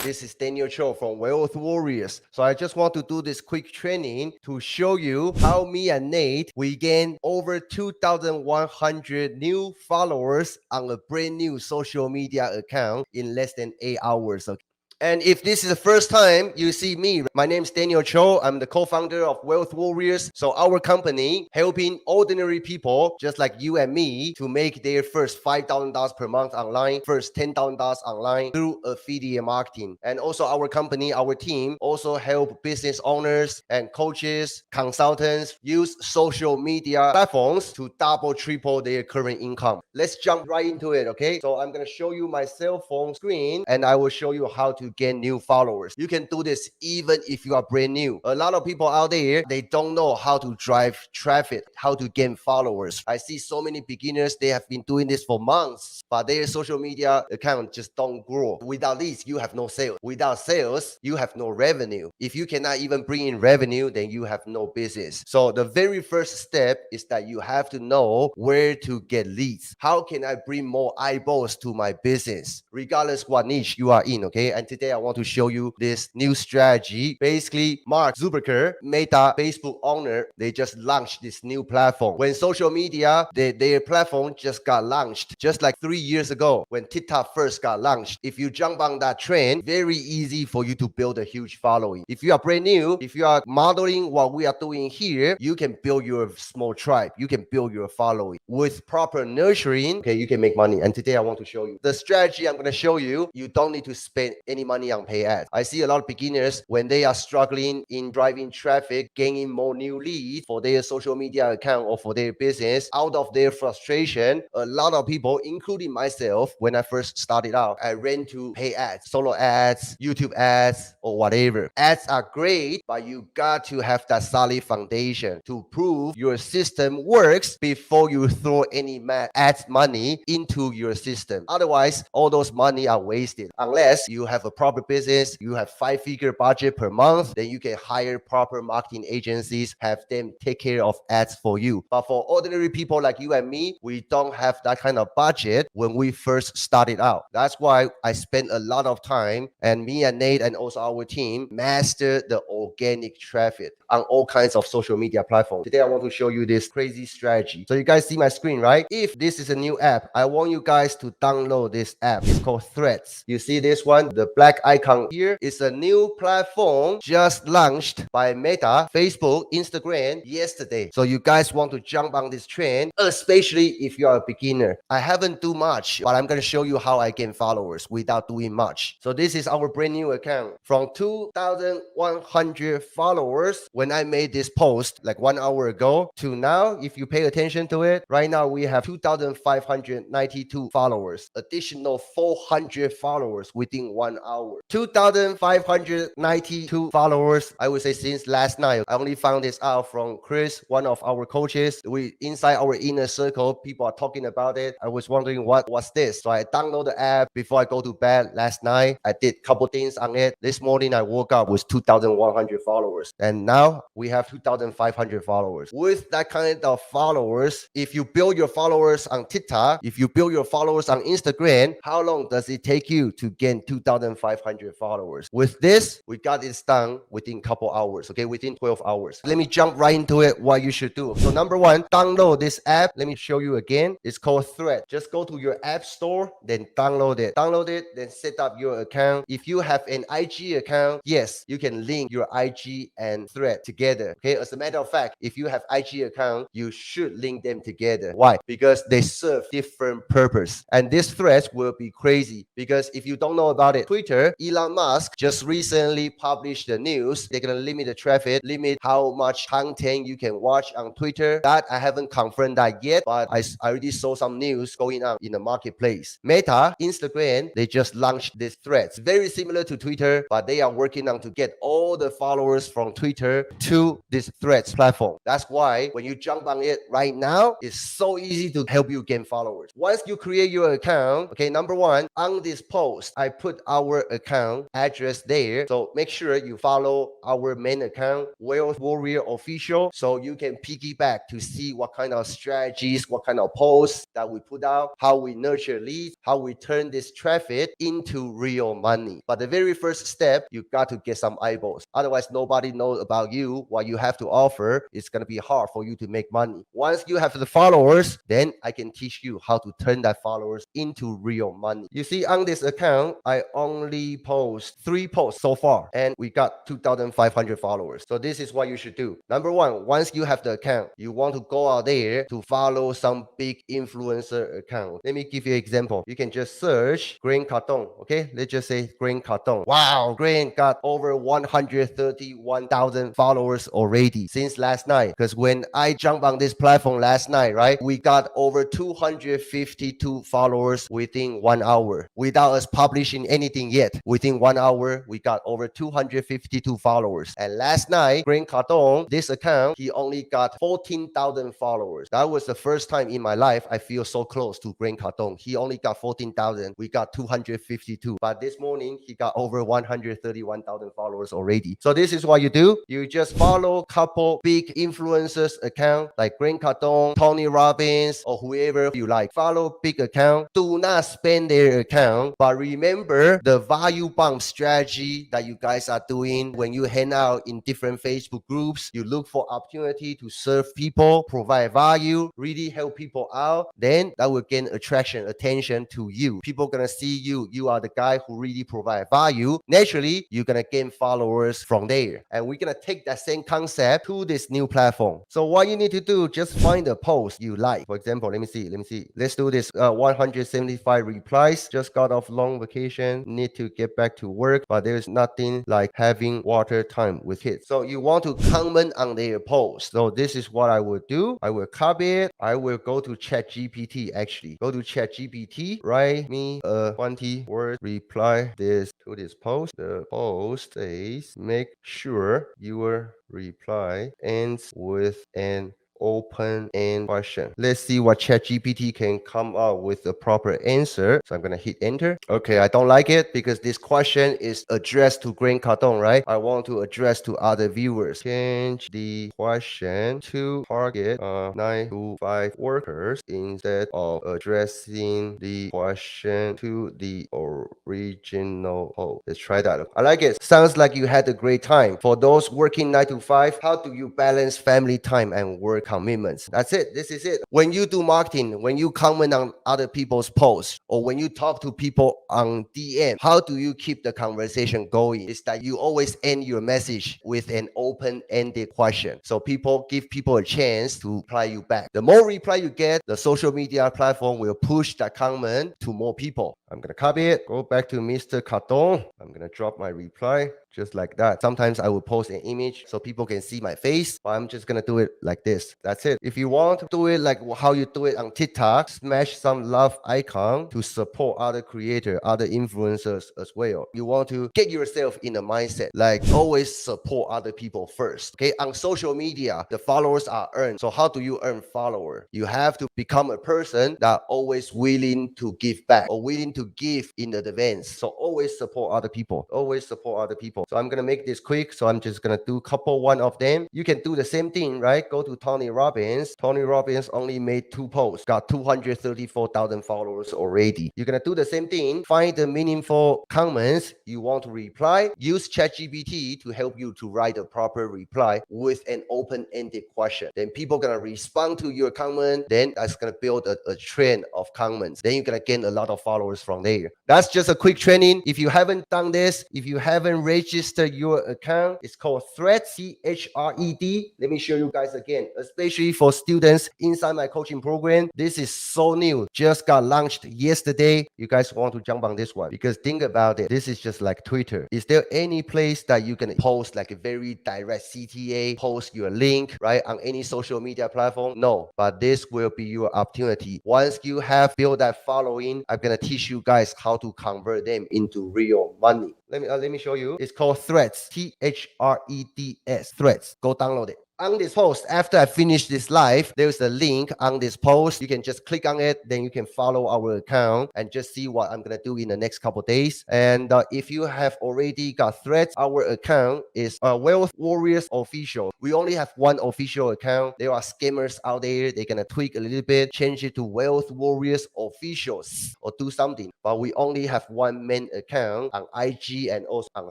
This is Daniel Cho from Wealth Warriors. So I just want to do this quick training to show you how me and Nate, we gain over 2,100 new followers on a brand new social media account in less than 8 hours. Okay? And if this is the first time you see me, my name is Daniel Cho. I'm the co-founder of Wealth Warriors. So our company helping ordinary people just like you and me to make their first $5,000 per month online, first $10,000 online through affiliate marketing. And also our company, our team also help business owners and coaches, consultants use social media platforms to double, triple their current income. Let's jump right into it, okay? So I'm going to show you my cell phone screen and I will show you how to gain new followers. You can do this even if you are brand new. A lot of people out there, they don't know how to drive traffic, how to gain followers. I see so many beginners, they have been doing this for months, but their social media account just don't grow. Without this, you have no sales. Without sales, you have no revenue. If you cannot even bring in revenue, then you have no business. So the very first step is that you have to know where to get leads. How can I bring more eyeballs to my business, regardless what niche you are in, okay? And today I want to show you this new strategy. Basically, Mark Zuckerberg, Meta, Facebook owner, they just launched this new platform. When social media, their platform just got launched, just like 3 years ago when TikTok first got launched. If you jump on that trend, very easy for you to build a huge following. If you are brand new, if you are modeling what we are doing here, you can build your small tribe. You can build your following. With proper nurturing, okay, you can make money. And today I want to show you the strategy I'm going to show you. You don't need to spend any money on pay ads. I see a lot of beginners when they are struggling in driving traffic, gaining more new leads for their social media account or for their business. Out of their frustration, a lot of people, including myself, when I first started out, I ran to pay ads, solo ads, YouTube ads, or whatever. Ads are great, but you got to have that solid foundation to prove your system works before you throw any ads money into your system. Otherwise, all those money are wasted. Unless you have a proper business, you have 5-figure budget per month, then you can hire proper marketing agencies, have them take care of ads for you. But for ordinary people like you and me, we don't have that kind of budget when we first started out. That's why I spent a lot of time, and me and Nate and also our team master the organic traffic on all kinds of social media platforms. Today I want to show you this crazy strategy. So you guys see my screen, right? If this is a new app, I want you guys to download this app. It's called Threads. You see this one, the black icon here is a new platform just launched by Meta, Facebook, Instagram yesterday. So you guys want to jump on this trend, especially if you are a beginner. I haven't do much, but I'm going to show you how I gain followers without doing much. So this is our brand new account. From 2,100 followers when I made this post like 1 hour ago to now, if you pay attention to it, right now we have 2,592 followers, additional 400 followers within 1 hour. 2,592 followers, I would say since last night. I only found this out from Chris, one of our coaches. We inside our inner circle, people are talking about it. I was wondering what's this. So I downloaded the app before I go to bed last night. I did a couple things on it. This morning I woke up with 2,100 followers. And now we have 2,500 followers. With that kind of followers, if you build your followers on TikTok, if you build your followers on Instagram, how long does it take you to gain 2,500 followers? With this, we got this done within a couple hours, okay, within 12 hours. Let me jump right into it, what you should do. So number one, download this app. Let me show you again. It's called Thread. Just go to your app store, then download it. Download it, then set up your account. If you have an IG account, yes, you can link your IG and Thread together, okay? As a matter of fact, if you have IG account, you should link them together. Why? Because they serve different purpose. And this Thread will be crazy because if you don't know about it, Twitter, Elon Musk just recently published the news. They're going to limit the traffic, limit how much content you can watch on Twitter. That I haven't confirmed that yet, but I already saw some news going on in the marketplace. Meta, Instagram, they just launched this Threads. Very similar to Twitter, but they are working on to get all the followers from Twitter to this Threads platform. That's why when you jump on it right now, it's so easy to help you gain followers. Once you create your account, okay, number one, on this post, I put our our account address there. So make sure you follow our main account, Wealth Warrior Official, so you can piggyback to see what kind of strategies, what kind of posts that we put out, how we nurture leads, how we turn this traffic into real money. But the very first step, you got to get some eyeballs. Otherwise, nobody knows about you, what you have to offer. It's going to be hard for you to make money. Once you have the followers, then I can teach you how to turn that followers into real money. You see, on this account, I only post 3 posts so far, and we got 2,500 followers. So this is what you should do. Number one, once you have the account, you want to go out there to follow some big influencer account. Let me give you an example. You can just search Grant Cardone. Okay, let's just say Grant Cardone. Wow, Grant got over 131,000 followers already since last night. Because when I jumped on this platform last night, right, we got over 252 followers within 1 hour without us publishing anything yet. Within 1 hour, we got over 252 followers. And last night, Grant Cardone, this account, he only got 14,000 followers. That was the first time in my life I feel so close to Grant Cardone. He only got 14,000. We got 252. But this morning, he got over 131,000 followers already. So this is what you do. You just follow a couple big influencers account like Grant Cardone, Tony Robbins, or whoever you like. Follow big account. Do not spend their account. But remember the value bomb strategy that you guys are doing when you hang out in different Facebook groups. You look for opportunity to serve people, provide value, really help people out. Then that will gain attention to you. People gonna see you. You are the guy who really provide value. Naturally, you're gonna gain followers from there. And we're gonna take that same concept to this new platform. So what you need to do, just find a post you like. For example, let me see. Let's do this 175 replies. Just got off long vacation. Need to get back to work, but there's nothing like having water time with kids. So you want to comment on their post. So this is what I would do. I will copy it. I will go to ChatGPT actually. Go to ChatGPT. Write me a 20-word reply to this post. The post says, make sure your reply ends with an open-end question. Let's see what ChatGPT can come up with a proper answer. So I'm gonna hit enter. Okay, I don't like it because this question is addressed to Grant Cardone, right? I want to address to other viewers. Change the question to target 9 to 5 workers instead of addressing the question to the original post. Let's try that. I like it. Sounds like you had a great time. For those working 9 to 5, how do you balance family time and work commitments? That's it. This is it. When you do marketing, when you comment on other people's posts, or when you talk to people on DM, how do you keep the conversation going? It's that you always end your message with an open-ended question. So give people a chance to reply you back. The more reply you get, the social media platform will push that comment to more people. I'm going to copy it, go back to Mr. Cardone. I'm going to drop my reply just like that. Sometimes I will post an image so people can see my face, but I'm just going to do it like this. That's it. If you want to do it like how you do it on TikTok, smash some love icon to support other creators, other influencers as well. You want to get yourself in a mindset, like always support other people first. Okay, on social media, the followers are earned. So how do you earn follower? You have to become a person that always willing to give back or willing to give in advance. So always support other people. Always support other people. So I'm gonna make this quick. So I'm just gonna do one of them. You can do the same thing, right? Go to Tony Robbins. Tony Robbins only made 2 posts, got 234,000 followers already. You're gonna do the same thing. Find the meaningful comments you want to reply. Use ChatGPT to help you to write a proper reply with an open-ended question. Then people gonna respond to your comment. Then that's gonna build a trend of comments. Then you're gonna gain a lot of followers from there. That's just a quick training. If you haven't done this, if you haven't registered your account, it's called Threads, Thread. Let me show you guys again, especially for students inside my coaching program. This is so new, just got launched yesterday. You guys want to jump on this one because think about it. This is just like Twitter. Is there any place that you can post like a very direct CTA, post your link, right, on any social media platform? No, but this will be your opportunity. Once you have built that following, I'm gonna teach you guys how to convert them into real money. Let me show you. It's called Threads, Threads. Threads. Go download it. On this post, after I finish this live, there's a link on this post. You can just click on it, then you can follow our account and just see what I'm gonna do in the next couple days. And if you have already got Threads, our account is Wealth Warriors Official. We only have one official account. There are scammers out there. They're gonna tweak a little bit, change it to Wealth Warriors Officials or do something. But we only have one main account on IG and also on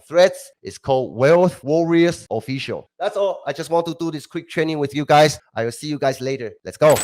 Threads. It's called Wealth Warriors Official. That's all. I just want to do this quick training with you guys. I will see you guys later. Let's go.